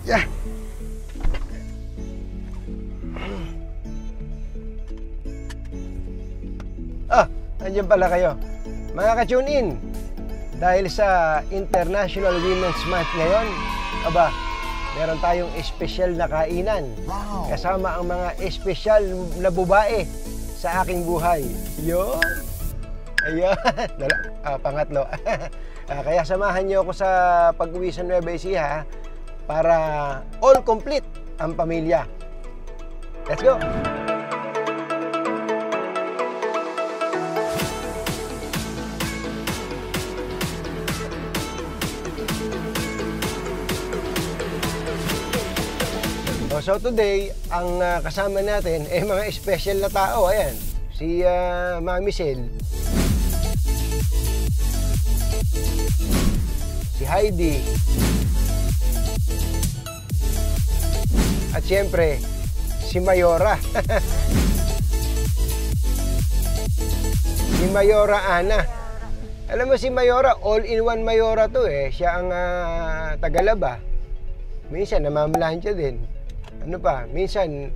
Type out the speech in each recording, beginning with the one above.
Yeah. Ah, nandiyan pala kayo. Mga ka-tune in, dahil sa International Women's Month ngayon, aba, meron tayong espesyal na kainan. Wow. Kasama ang mga espesyal na babae sa aking buhay. Yun. Ayun. Pangatlo. Kaya samahan niyo ako sa pag-uwi sa Nueva Ecija para all complete ang pamilya. Let's go! So today, ang kasama natin ay mga special na tao. Ayan, si Mami Sel, si Heidi, at siyempre, si Mayora. Si Mayora Ana. Alam mo si Mayora, all-in-one Mayora to eh. Siya ang tagalaba. Minsan, namamalahan siya din. Ano pa, minsan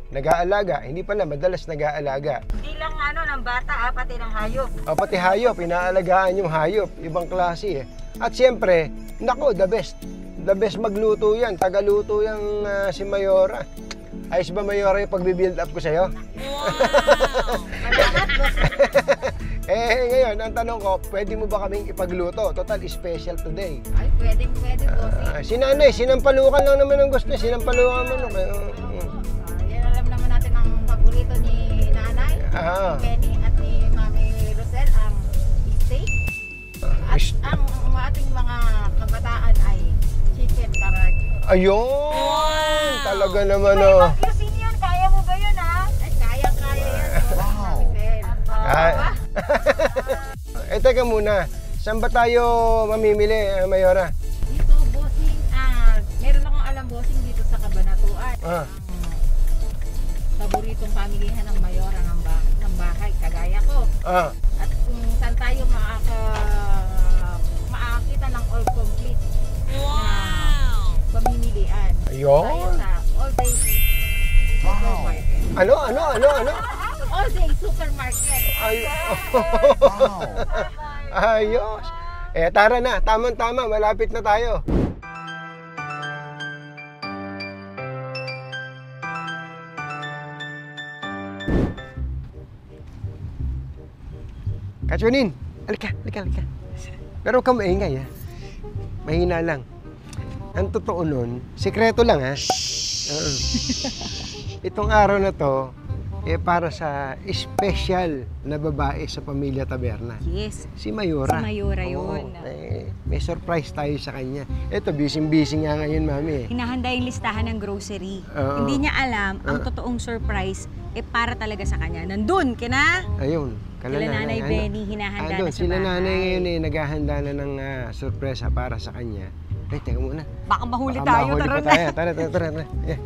nag-aalaga, hindi pala, madalas nag-aalaga. Hindi lang ng bata, pati ng hayop. Pati hayop, inaalagaan yung hayop, ibang klase eh. At siyempre, nako, the best. The best magluto yan, tagaluto yung si Mayora. Ayos ba Mayora yung pagbibuild up ko sa'yo? Wow! Ngayon, ang tanong ko, pwede mo ba kaming ipagluto? Total special today. Ay, pwede, bossing. Si nanay, sinampalukan lang naman ang gusto. Sinampalukan mo. Yan alam naman natin ang paborito ni nanay, ni Penny at ni Mami Rosel, ang steak. At ang ating mga kabataan ay chicken karaage. Ayun! Wow! Talaga naman Ayusin yan, kaya mo ba yun Ay, kaya yan. Wow! Teka muna, saan ba tayo mamimili, Mayora? Dito, bossing, meron akong alam, bossing, dito sa Cabanatuan. Paboritong pamilihan ng Mayora ng bahay, kagaya ko. At kung saan tayo makakita ng all complete na pamimilian. Ayun! Tayo sa all day supermarket. Ano? All day supermarket. Wow! Ayos! Tara na, tamang-tama, malapit na tayo. Kachunin, alika. Pero huwag kang maingay mahina lang. Ang totoo nun, sikreto lang Itong araw na to, para sa special na babae sa pamilya Taberna. Yes. Si Mayora. Si Mayora yun. May surprise tayo sa kanya. Ito, busy nga ngayon, Mami. Hinahanda yung listahan ng grocery. Hindi niya alam, ang totoong surprise, para talaga sa kanya. Nandun, kina? Ayun. Sila Nanay Benny, hinahanda na sa sila bahay. nanay ngayon naghahanda na ng surpresa para sa kanya. Teka muna. Baka mahuli tayo, Tara. Yeah.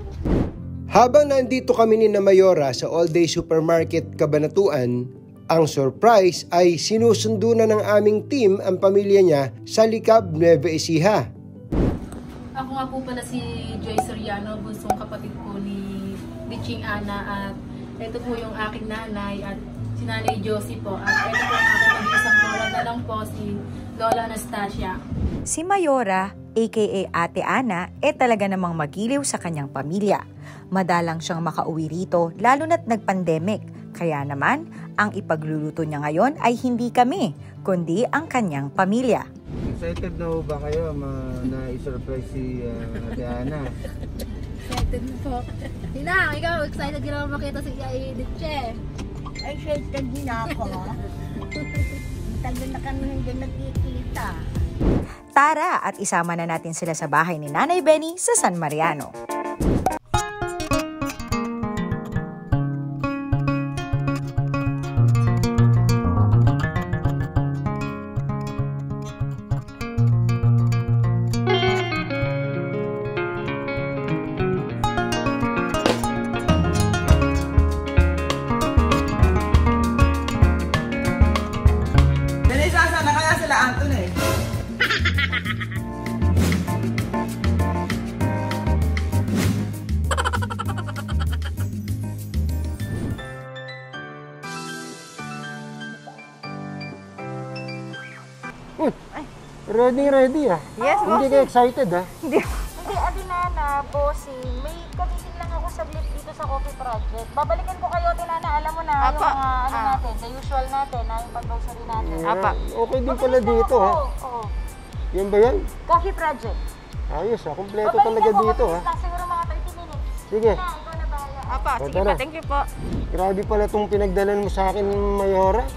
Habang nandito kami ni Mayora sa All Day Supermarket Cabanatuan, ang surprise ay sinusundo na ng aming team ang pamilya niya sa Licab, Nueva Ecija. Ako nga po pala si Joy Soriano, bunsong kapatid po ni Ching Ana, at ito po yung aking nanay at si Nanay Josie po. At ito po ang aking mag-isang lola na lang po, si Lola Anastasia. Si Mayora, aka Ate Ana, talaga namang magiliw sa kanyang pamilya. Madalang siyang makauwi rito lalo na't nag-pandemic. Kaya naman, ang ipagluluto niya ngayon ay hindi kami, kundi ang kanyang pamilya. Excited na ba kayo na i-surprise si Ate Ana? Excited po. Tina, ikaw excited ka naman makita si Edith Che. Ay, excited din ako. Tagal na kami hindi nagkikita. Tara at isama na natin sila sa bahay ni Nanay Benny sa San Mariano. Ready ah. Yes, Hindi ka excited ah. Hindi, Atinana, bossing. May kamiting lang ako saglit dito sa Coffee Project. Babalikan ko kayo, Atinana. Alam mo na, yung mga ano natin, the usual natin, yung pag-grocery natin. Okay din pala dito ha. Oo. Yan ba yan? Coffee Project. Ayos ha, kompleto talaga dito ha. Siguro mga 30 minutes. Sige. Ikaw na bahala. Sige po, thank you po. Grabe pala itong pinagdalan mo sa akin, Mayora.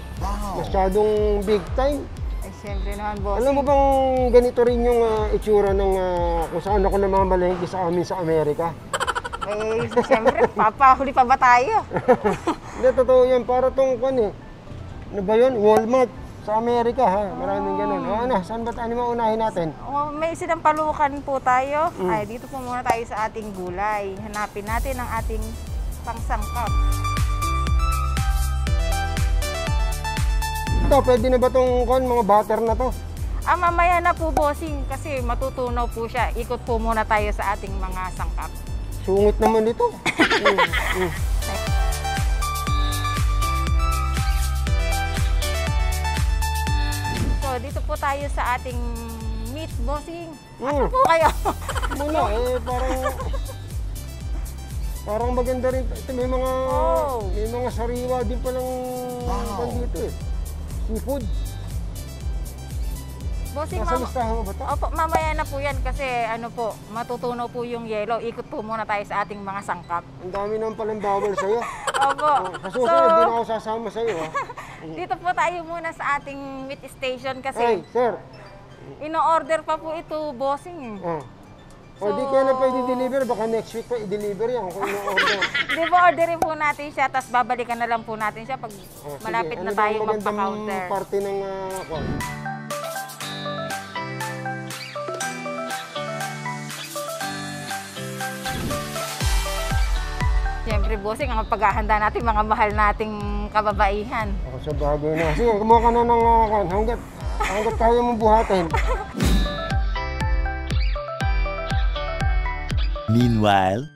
Masyadong big time. Ay, siyempre naman, boss. Alam mo bang ganito rin yung itsura ng kung saan ako namamalengke sa amin sa Amerika? Eh, siyempre, papahuli pa ba tayo? Hindi, totoo yan. Para itong, ano ba yun? Walmart sa Amerika ha. Maraming ganun. O ano, saan ba tayo maunahin natin? May sinampalukan po tayo. Ay, dito po muna tayo sa ating gulay. Hanapin natin ang ating pangsangkap. Ito, pwede na ba itong mga butter na to? Mamaya na po, bossing, kasi matutunaw po siya. Ikot po muna tayo sa ating mga sangkap. Sungit naman ito. So, dito po tayo sa ating meat, bossing. Asa po kayo? Muna, parang maganda rin. Ito, may mga sariwa din palang dito eh. Seafood. Bossing, nasa listahan mo ba ito? Opo, mamaya na po yan kasi matutunaw po yung yellow. Ikot po muna tayo sa ating mga sangkap. Ang dami naman palang bawal sa'yo. Opo. Sa susunod, hindi na ako sasama sa'yo. Dito po tayo muna sa ating meat station kasi Hey, sir. ino-order pa po ito, bossing. O di kaya na pa i-deliver, baka next week pa i-deliver yan kung ino-order. Di ba orderin po natin siya, tapos babalikan na lang po natin siya pag malapit na tayo magpa-counter. Ano parte ng Siyempre, bossing, ang paghahanda natin, mga mahal nating kababaihan. Ako sa bagay na. Sige, kumuha ka na ng hanggat kaya mong buhatin. Meanwhile,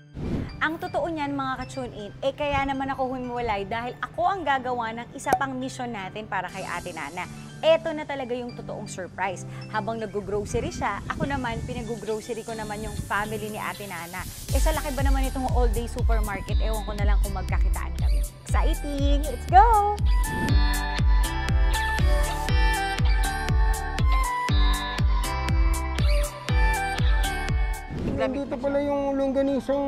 Ang totoo niyan mga ka-tune in, kaya naman ako humiwalay dahil ako ang gagawa ng isa pang mission natin para kay Ate Nana. Eto na talaga yung totoong surprise. Habang nag-grocery siya, ako naman, pinag-grocery ko naman yung family ni Ate Nana. Sa laki ba naman itong all-day supermarket, ewan ko na lang kung magkakitaan kami. Exciting! Let's go! Dito pala yung longganisang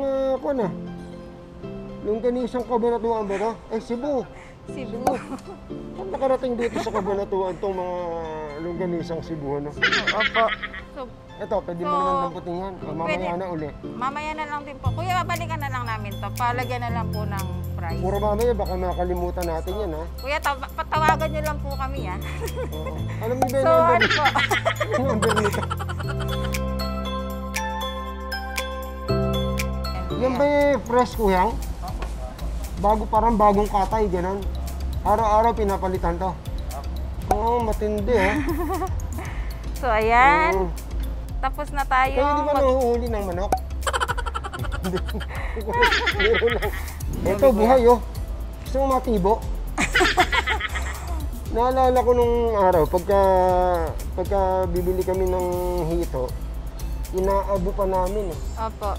longganisang Kabanatuan ba ito? Cebu. Cebu. Saan nakarating dito sa Kabanatuan itong mga longganisang Cebu, ano? Opo. Ito, pwede mo naman damputin yan. Mamaya na uli. Mamaya na lang din po. Kuya, babalikan na lang namin to. Palagyan na lang po ng price. Puro mamaya, baka makalimutan natin yan, ha? Kuya, patawagan niyo lang po kami, ha? Oo. Alam niyo ba yung So, number? ano po? Yung number nito. Yan ba yung fresh kuyang? Parang bagong katay, gano'n. Araw-araw pinapalitan to. Oo, matindi, ha? So, ayan. Tapos na tayo. Kaya di ba nahuhuli ng manok? Hindi. Meron lang. Ito, buhay, oh. Gusto mo matibo? Naalala ko nung araw, pagka bibili kami ng hito, inaabo pa namin, eh. Opo.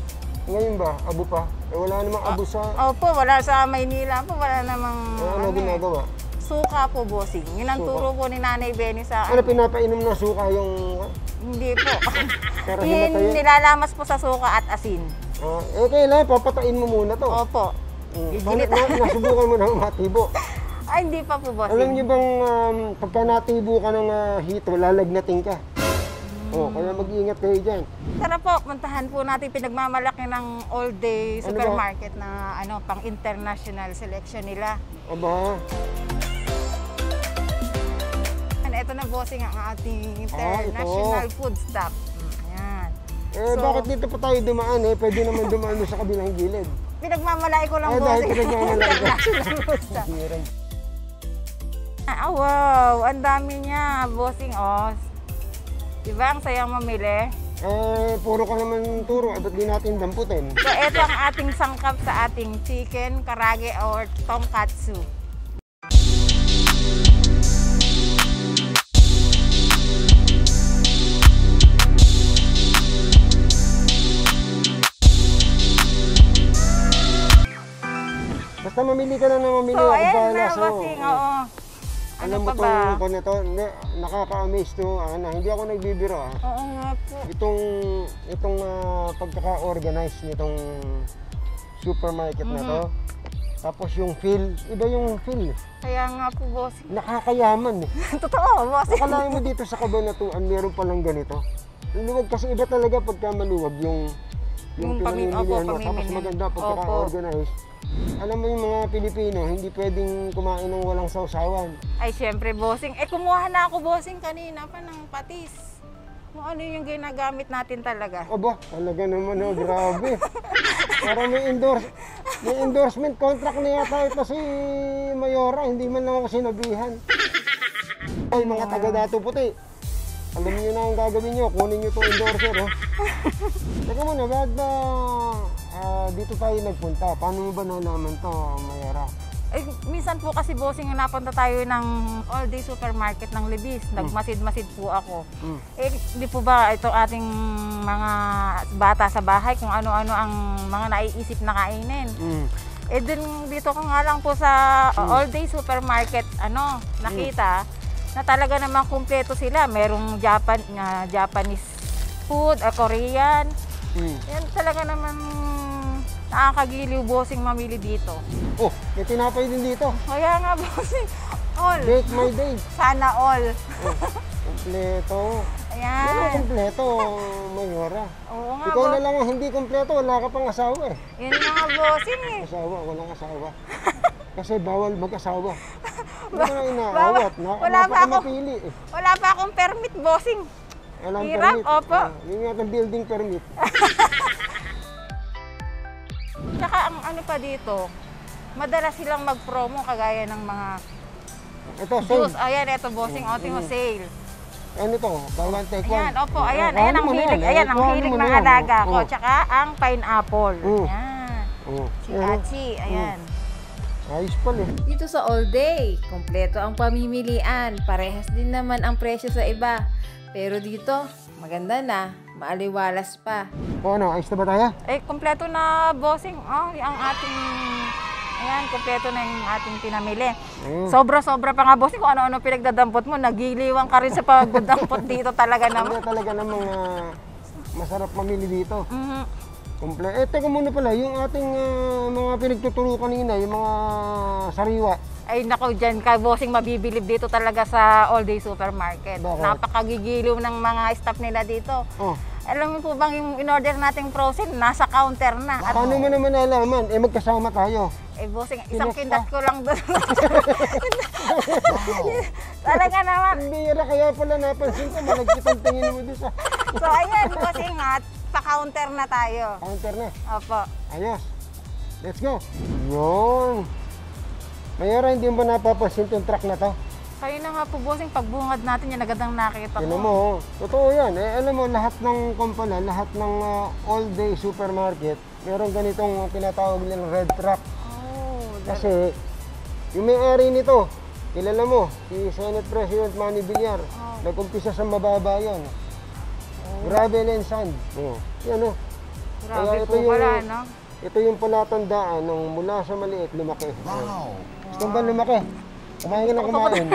Ngayon ba, abo pa? Wala namang abo sa... Opo, wala sa Maynila po. Wala namang... Ano ginagawa? Suka po, bossing. Yun ang turo po ni Nanay Benny sa... Ano, pinapainom ng suka yung... Hindi po. Para himatayin? Nilalamas po sa suka at asin. Kailangan papatain mo muna to. Opo. Nasubukan mo na matibo. Ay, hindi pa po, bossing. Alam niyo bang pagka natibo ka ng hito, lalagnating ka? Kaya mag-iingat kayo dyan. Tara po, puntahan po natin pinagmamalaki ng all-day supermarket na pang international selection nila. Aba. Ito na, bossing, ang ating international food stock. Ayan. Bakit dito pa tayo dumaan, eh? Pwede naman dumaan sa kabilang gilid. Pinagmamalaki ko lang, dahil bossing. pinagmamalaki ka. International food stock. Wow, ang dami niya, bossing. Diba, ang sayang mamili? Puro ka naman turo, ba't di natin damputin? So, ito ang ating sangkap sa ating chicken, karage, or tonkatsu. Basta mamili ka na mamili. So, ako ayan bahala na, sa'yo. bossing, oo. Ano Alam mo pa ba? ko nito, nakaka-amaze to, hindi ako nagbibiro Oo nga po. Itong pagkaka-organize nitong supermarket na to. Tapos yung feel, iba yung feel. Kaya nga po, bossing. Nakakayaman eh. Totoo, bossing. Akalain mo dito sa Cabanatuan, meron palang ganito. Luwag kasi iba talaga pagka maluwag yung pinamimilihan mo. Tapos maganda pagkaka-organize. Alam mo yung mga Pilipino, hindi pwedeng kumain ng walang sausawan. Ay, syempre, bossing. Kumuha na ako, bossing, kanina pa ng patis. Kung ano yung ginagamit natin talaga. Aba, talaga naman, grabe. Parang may endorsement contract na yata ito si Mayora, hindi man lang ako sinabihan. Ay, mga taga-Dato Puti, alam niyo na ang gagawin niyo, kunin niyo itong endorser. Teka muna, bakit ba dito tayo nagpunta? Paano mo ba nalaman to, Mayora? Minsan po kasi, bossing, napunta tayo ng all-day supermarket ng Libis. Nagmasid-masid po ako. Di po ba ito ating mga bata sa bahay kung ano-ano ang mga naiisip na kainin? Dito ko nga lang po sa all-day supermarket, nakita na talaga namang kumpleto sila. Merong Japanese food, Korean. Yan talaga naman nakakagiliw, bossing, mamili dito. Oh, may tinapay din dito. Kaya nga, bossing, all. Bake my day. Sana all. Kompleto. Ayan. Ano kompleto, Mayora? Oo nga, Ikaw na lang ang hindi kompleto, wala ka pang asawa eh. Yun nga, bossing eh. Walang asawa. Kasi bawal mag-asawa. Hindi ko na inaawat. Wala pa ako. Mapili eh. Wala pa akong permit, bossing. Walang Hirap, permit. opo. Yung nga ang building permit. Tsaka ang ano pa dito, madalas silang mag-promo kagaya ng mga Ito, juice. sale. Ayan, ito, bossing, outing sale. Ano to? Buy one, take one. Ayan, opo, ayan ang hilig. Ayan, ang hilig ng alaga ko. Tsaka ang pineapple. Ayan. Si Achi, ayan. Ayos pala eh. Dito sa all day, kompleto ang pamimilian. Parehas din naman ang presyo sa iba. Pero dito, maganda na, maaliwalas pa. O ano, ayos na ba tayo? Kompleto na, bossing. Ang ating, ayan, kompleto na yung ating pinamili. Sobra-sobra pa nga, bossing, kung ano-ano pinagdadampot mo. Nagiliwang ka rin sa pagdampot dito talaga naman. Talaga namang masarap mamili dito. Teka muna pala, yung ating mga pinagtuturo kanina, yung mga sariwa. Ay nako, dyan ka, bossing, mabibilib dito talaga sa all-day supermarket. Bakit? Napakagigiliw ng mga staff nila dito. Alam mo po bang yung in-order nating frozen, nasa counter na. At, Paano mo naman nalaman? Magkasama tayo. Bossing, isang kindat ko lang doon. Talaga naman. Hindi yun kaya pala napansin ko, malagkitang tingin mo doon sa... So ayan, bossing, pa-counter na tayo. Counter na. Opo. Ayos. Let's go. Yun. Mayora, hindi mo ba napapansin itong truck na to? Kayo na nga po, bossing, pagbungad natin yan, agad ang nakita ko. Tinan mo, totoo yan. Alam mo, lahat ng kumpanya, lahat ng all-day supermarket, meron ganitong tinatawag nilang red truck. Kasi, yung may-ari nito, kilala mo, si Senate President Manny Villar. Nag-umpisa sa mababa yun. Gravel and sand. Yan o. Grabe po pala, no? Ito yung palatandaan nung mula sa maliit, lumaki. Wow! Gusto ba lumaki? Kumain ka na kumain.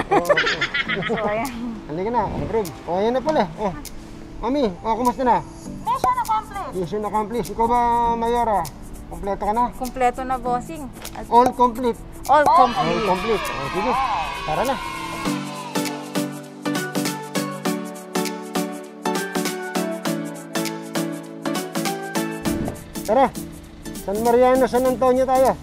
So, ayan. Halika na, approve. Ayan na pala. Mami, kumusta na? Mission accomplished. Mission accomplished. Ikaw ba, Mayora? Kompleto ka na? Kompleto na, bossing. All complete. All complete. All complete. Sige, tara na. Tara, San Mariano, San Antonio tayo.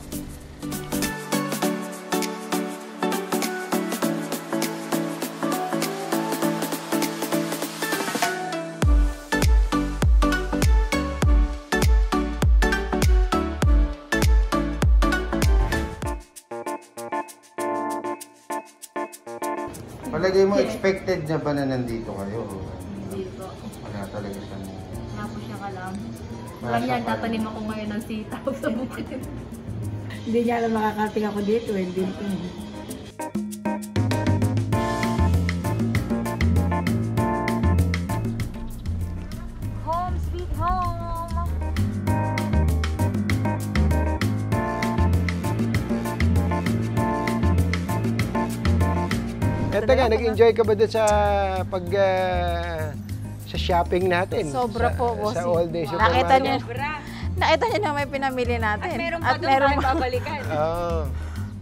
Palagay mo, expected na ba na nandito kayo? Hindi po. Wala talaga siya. Wala po siyang alam. Alam niya, tatanim ako ngayon ng sitaw sa bukid. Hindi niya alam makakating ako dito. Hindi po. Home sweet home. Teka, nag-enjoy ka ba doon sa sa shopping natin? Sobra po, bossing. Sa all day Nakita supermarket. niyo, nakita niyo na may pinamili natin. At meron pa doon tayong babalikan. Oo.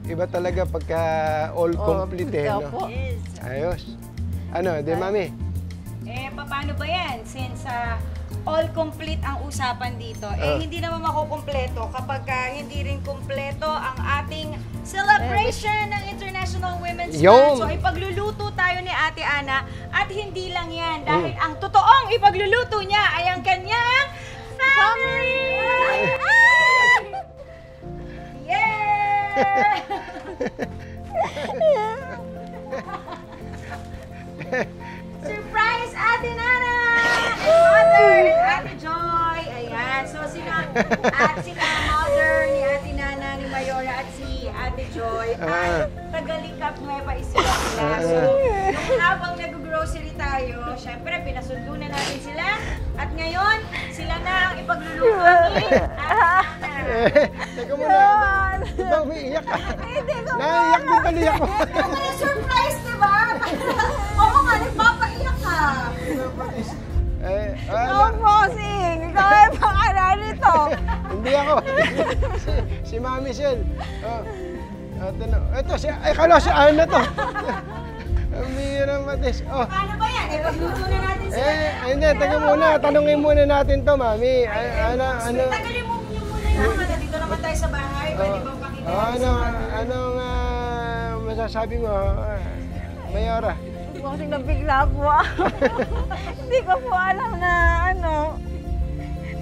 Iba talaga pagka all complete eh, no? Opo. Yes. Ayos. Ano, di mami? Paano ba yan? Since all complete ang usapan dito, hindi naman makukumpleto kapag hindi rin kumpleto ang ating celebration ng International Women's Month. So ipagluluto tayo ni Ate Ana at hindi lang yan dahil ang totoong ipagluluto niya ay ang kanyang family! Yeah! Surprise, Ate Nana! And Mother and Ate Joy! Ayan, so sila Mother ni Ate Nana, ni Mayora at si Ate Joy ay tagalikap Nueva Ecija sila. So, nung habang nag-grocery tayo, syempre pinasundo na natin sila at ngayon, sila na ang ipagluluto ni Ate Nana. Teka muna. Di ba umiiyak ka? Naiiyak din tuloy ako. May surprise, di ba? Oo nga, nagpapaiyak ka. Oh, bossing! Ikaw ay pangalan nito. Hindi ako. Si Mami Sel. Ito, kala si Ana to. Amira Matis. Paano ba yan? Ipagluto na natin sila. Hindi, taga muna. Tanungin muna natin to, Mami. Tagalin mo muna yung mga. Dito naman tayo sa bahay. Pwede bang pakita natin sa bahay? Anong masasabi mo, Mayora? Bossing, nabigla po ako. Hindi ko po alam na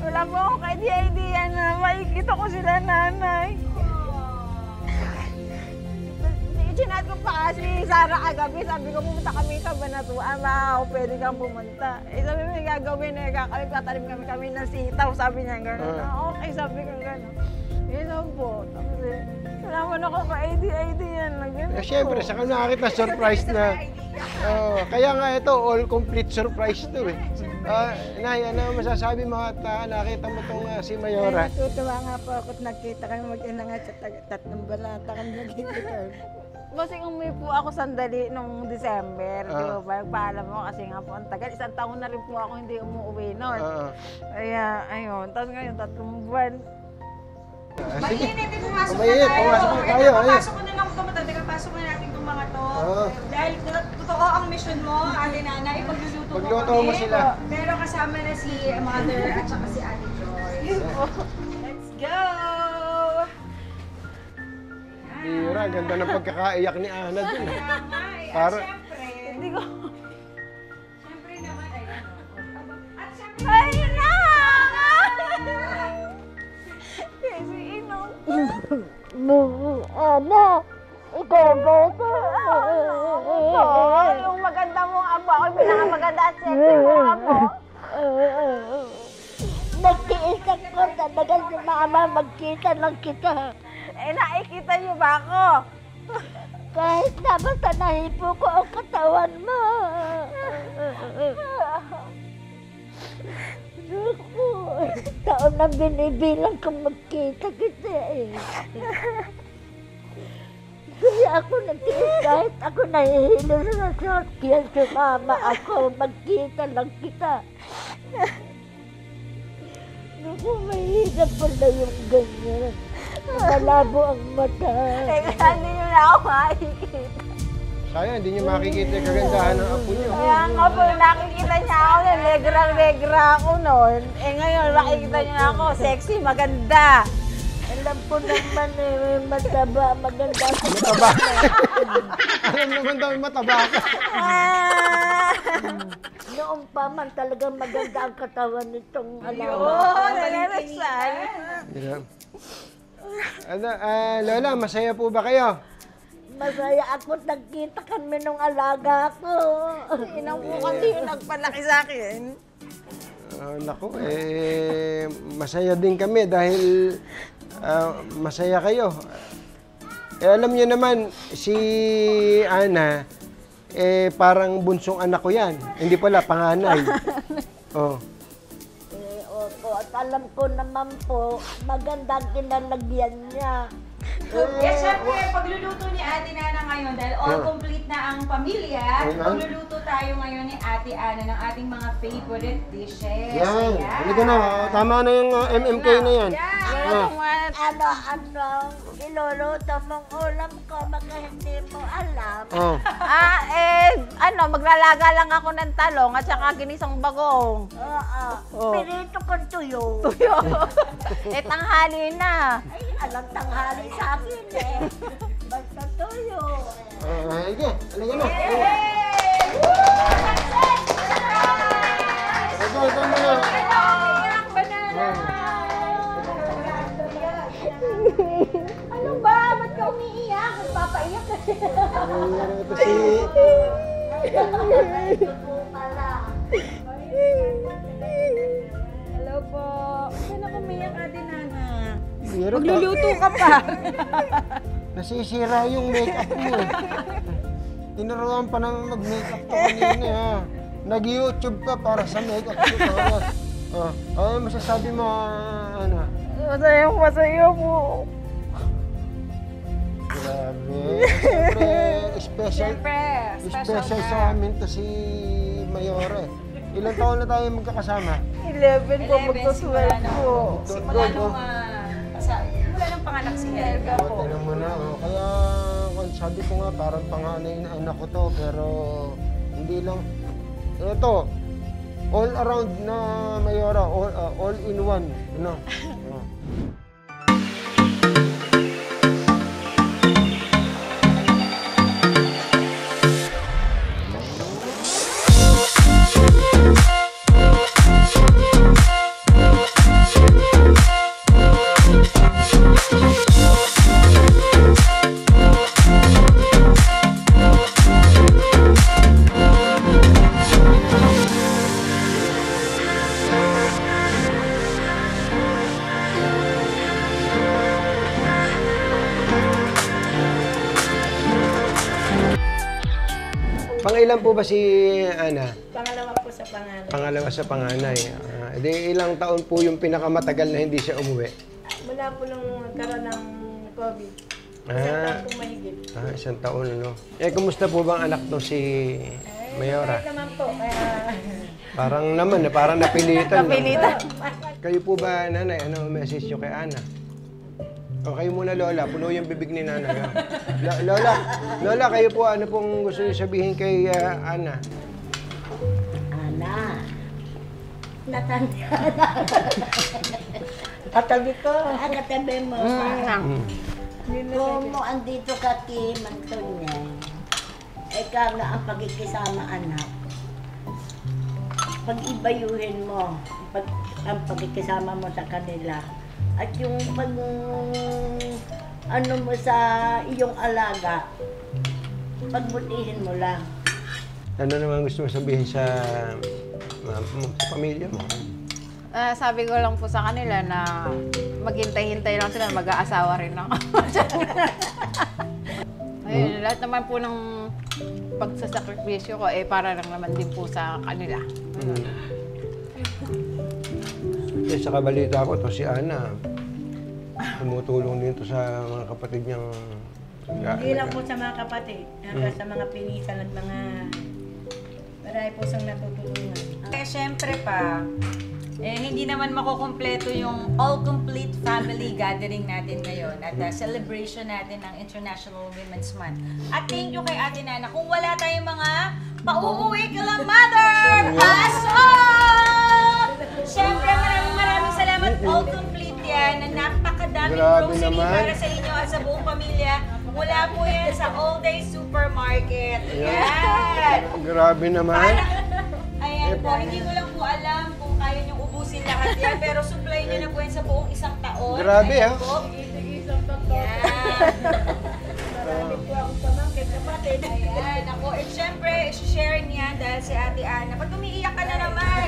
wala po akong idea na makikita ko sila nanay. Chinat ko pa kasi Sarah kagabi, sabi ko pumunta kami sa Banatuan, pwede kang pumunta. Sabi mo, gagawin tatanim kami ng sitaw, sabi niya gano'n. Okay, sabi ko gano'n. Yun po. Tapos wala mo na akong ka-idea na gano'n. Siyempre, saka nakakita surprise na. Kaya nga ito, all complete surprise to eh. Nay, ano masasabi mo at nakita mo itong si Mayora? Natutuwa nga po ako at nakita kami mag-ina nga sa tatlong balata kami nagkikita. Bossing, umuwi po ako sandali nung December. Di ba? Pagpaalam mo kasi nga po ang tagal. Isang taon na rin po ako hindi umuwi noon. Kaya, ayun. Tapos ngayon, 3 buwan. Mainit, pumasok na Mainit, tayo. pumasok na tayo. Papasok ko na lang ito, matatagal. Pasok na natin itong mga to. Dahil totoo ang mission mo, Ate Nana, ipagluluto mo Pagluto kami. mo sila. Pero kasama na si Mother at saka si Ate Joy. Let's go! Mira, ganda ng pagkakaiyak ni Ana dun. Kaya nga eh. At Para- syempre, Hindi ko... syempre naman, ayan. At syempre, Ayun na! Kasi inong... Ano? Ikaw ba ito? Yung maganda mong abo. Ako yung pinakamaganda at sexy mong abo. Nagtiis ako talaga si mama, magkita lang kita. Nakikita niyo ba ako? Kahit na basta nahipo ko ang katawan mo. Taon na binibilang kung magkita kita eh. Kaya ako nagtiis kahit ako nahihilo sa sasakyan si mama ako, magkita lang kita. Naku, mahirap pala yung ganyan. Malabo ang mata. Hindi niyo na ako makikita. Sayang, hindi niyo makikita yung kagandahan ng apo niyo. Kaya nga po, nakikita niya ako, negrang-negra ako noon. Ngayon, makikita niya ako, sexy, maganda. Alam ko naman eh, mataba, maganda sa Mataba. Alam naman daw mataba ka. Noong pa man talagang maganda ang katawan nitong alawa. Oo, nalalasan. Lola, masaya po ba kayo? Masaya ako, nagkita kami nung alaga ko. Inang po kasi yung nagpalaki sa akin. Naku, masaya din kami dahil masaya kayo. Alam niyo naman, si Ana, parang bunsong anak ko yan. Hindi pala, panganay. Opo, at alam ko naman po, magandang kinalagyan niya. Yes, syempre, pagluluto ni Ate Nana ngayon, dahil all complete na ang pamilya, pagluluto tayo ngayon ni Ate Ana ng ating mga favorite dishes. Yan. Halika na. Tama na yung MMK na yan. Iluluto mong ulam ko, baka hindi mo alam. Maglalaga lang ako ng talong at saka ginisang bagong. Pirito kong tuyo. Tuyo. Tanghali na. Ay, alam tanghali sa akin eh. Basta tuyo. Halika. Halika na. Ito muna. Ano ba? Ba't ka umiiyak? Nagpapaiyak ka. Ito si... Hello po. Saan ako umiyak, Ate Nana? Magluluto ka pa. Nasisira yung makeup mo eh. Tinuruan pa naman mag-makeup to kanina ha. Nag-YouTube ka para sa makeup tutorial. Ano masasabi mo, Ana? Masaya po. Grabe. Siyempre, special sa amin to si Mayora. Ilang taon na tayo magkakasama? 11 po, magto-12 po. Simula nung panganak si Helga po. Tignan mo na. Kaya sabi ko nga parang panganay na anak ko to pero hindi lang. Ito, all around na Mayora, all in one. Ano? Pangilan po ba si Ana? Pangalawa po sa panganay. Pangalawa sa panganay. Di ilang taon po yung pinakamatagal na hindi siya umuwi? Mula po nung nagkaroon ng COVID. Isang taon po mahigit. Isang taon, ano? Kumusta po bang anak to si Mayora? Naman po, Parang naman, parang napilitan. Napilitan. Kayo po ba, nanay, ano message nyo kay Ana? O kayo muna, Lola. Puno yung bibig ni nanay. Lola, kayo po, ano pong gusto niyo sabihin kay Ana? Ana, natanda na. Katabi ko. Katabi mo. Kung mo andito ka kay Mantonya, ikaw na ang pagkikisama anak. Pag-ibayuhin mo ang pagkikisama mo sa kanila. At yung ano mo sa iyong alaga, pagbutihin mo lang. Ano naman gusto mo sabihin sa pamilya mo? Sabi ko lang po sa kanila na maghintay-hintay lang sila, mag-aasawa rin ako. Ayun, lahat naman po ng pagsasakripisyo ko, para lang naman din po sa kanila. Sa kabalita ko, to si Ana, tumutulong din to sa mga kapatid niyang... Hindi lang po sa mga kapatid, hanggang sa mga pinisan at mga... Marami po siyang natutulungan. Siyempre pa, hindi naman makukumpleto yung all-complete family gathering natin ngayon at celebration natin ng International Women's Month. At thank you kay Ate Nana. Kung wala tayong mga pauuwi kila mother! Pasok! Siyempre, maraming salamat. All-complete yan na napakadaming grocery para sa inyo at sa buong pamilya. Mula po yan sa All Day Supermarket. Ayan! Grabe naman. Ayan po, hindi ko lang po alam kung kaya niyong ubusin lahat yan, pero supply niyo na po yan sa buong isang taon. Grabe, ha? Isang taon. Yan. Marami po akong pamangkin kapatid. Ayan, ako. At syempre, share niya dahil si Ate Ana. Pag umiiyak ka na naman.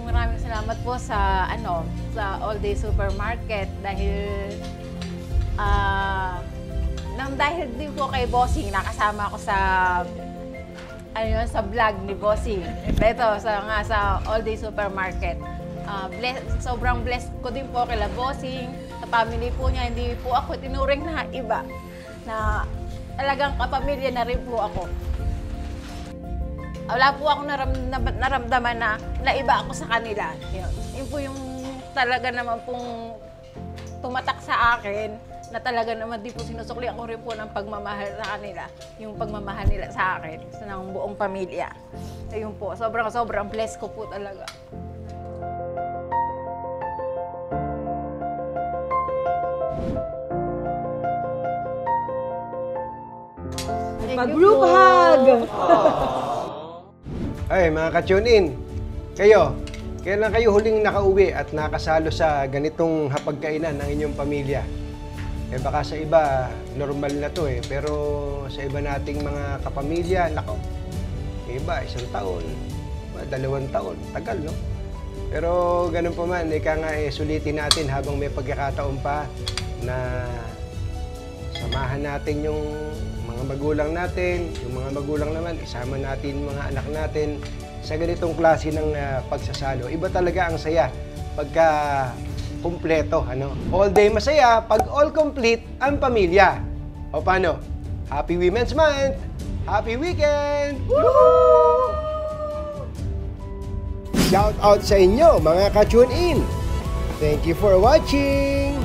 Maraming salamat po sa sa All Day Supermarket dahil dahil din po kay Bossing nakasama ako sa sa vlog ni Bossing. Ito, sa All Day Supermarket. Sobrang blessed ko din po kila Bossing. Sa family po niya, hindi po ako tinuring na iba. Na talagang kapamilya na rin po ako. Wala po akong naramdaman na naiba ako sa kanila. Yun po yung talaga naman pong tumatak sa akin na talaga naman di po sinusukli ako rin po ng pagmamahal sa kanila. Yung pagmamahal nila sa akin, sa ng buong pamilya. Ayun po, sobrang blessed ko po talaga. Mag-group hug! Ay, mga ka-tune in, kailan kayo huling nakauwi at nakasalo sa ganitong hapagkainan ng inyong pamilya? Eh baka sa iba, normal na to pero sa iba nating mga kapamilya, nako, iba, 1 taon, 2 taon, tagal, no? Pero ganun pa man, ika nga sulitin natin habang may pagkakataon pa na samahan natin yung mga magulang natin, yung mga magulang naman, isama natin mga anak natin sa ganitong klase ng pagsasalo. Iba talaga ang saya pagka kumpleto, ano? All day masaya pag all complete ang pamilya. O paano? Happy Women's Month! Happy weekend! Woo! Shout out sa inyo mga ka-tune in! Thank you for watching!